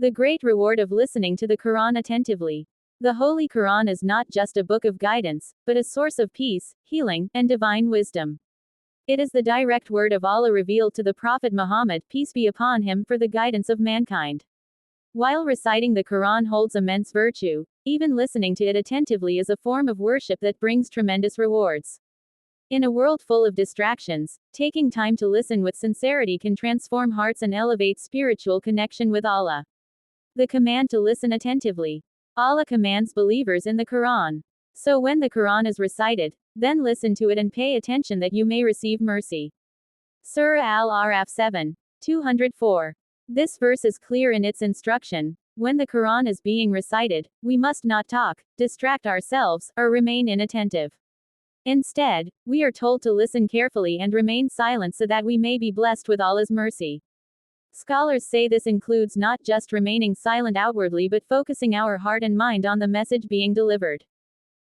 The great reward of listening to the Quran attentively. The Holy Quran is not just a book of guidance, but a source of peace, healing, and divine wisdom. It is the direct word of Allah revealed to the Prophet Muhammad, peace be upon him, for the guidance of mankind. While reciting the Quran holds immense virtue, even listening to it attentively is a form of worship that brings tremendous rewards. In a world full of distractions, taking time to listen with sincerity can transform hearts and elevate spiritual connection with Allah. The command to listen attentively. Allah commands believers in the Quran. So when the Quran is recited, then listen to it and pay attention that you may receive mercy. Surah Al-Araf 7, 204. This verse is clear in its instruction. When the Quran is being recited, we must not talk, distract ourselves, or remain inattentive. Instead, we are told to listen carefully and remain silent so that we may be blessed with Allah's mercy. Scholars say this includes not just remaining silent outwardly but focusing our heart and mind on the message being delivered.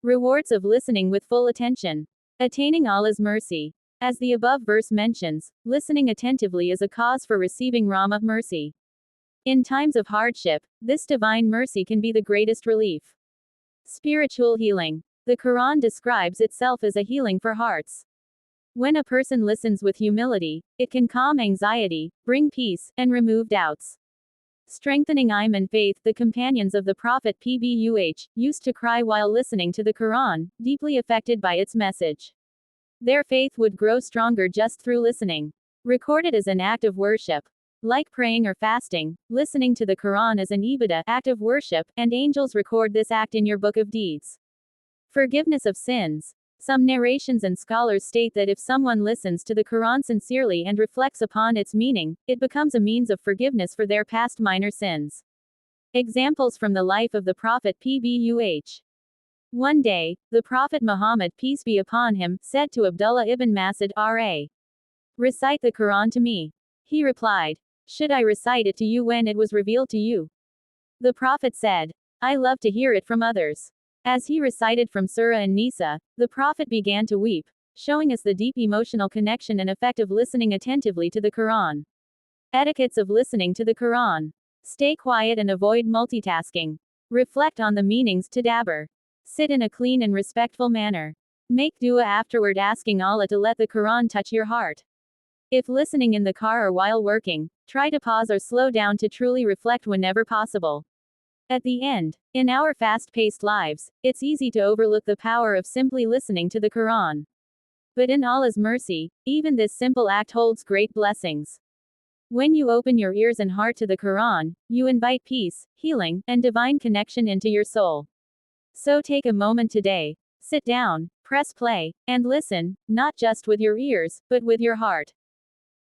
Rewards of listening with full attention. Attaining Allah's mercy. As the above verse mentions, listening attentively is a cause for receiving rahmah mercy. In times of hardship, this divine mercy can be the greatest relief. Spiritual healing. The Quran describes itself as a healing for hearts. When a person listens with humility, it can calm anxiety, bring peace, and remove doubts. Strengthening iman and faith. The companions of the Prophet PBUH used to cry while listening to the Quran, deeply affected by its message. Their faith would grow stronger just through listening. Recorded as an act of worship. Like praying or fasting, listening to the Quran is an ibadah, act of worship, and angels record this act in your book of deeds. Forgiveness of sins. Some narrations and scholars state that if someone listens to the Quran sincerely and reflects upon its meaning, it becomes a means of forgiveness for their past minor sins. Examples from the life of the Prophet PBUH. One day, the Prophet Muhammad, peace be upon him, said to Abdullah ibn Mas'ud, R.A. Recite the Quran to me. He replied, should I recite it to you when it was revealed to you? The Prophet said, I love to hear it from others. As he recited from Surah An-Nisa, the Prophet began to weep, showing us the deep emotional connection and effect of listening attentively to the Quran. Etiquettes of listening to the Quran. Stay quiet and avoid multitasking. Reflect on the meanings. Tadabbur. Sit in a clean and respectful manner. Make dua afterward, asking Allah to let the Quran touch your heart. If listening in the car or while working, try to pause or slow down to truly reflect whenever possible. At the end, in our fast-paced lives, it's easy to overlook the power of simply listening to the Quran. But in Allah's mercy, even this simple act holds great blessings. When you open your ears and heart to the Quran, you invite peace, healing, and divine connection into your soul. So take a moment today, sit down, press play, and listen, not just with your ears, but with your heart.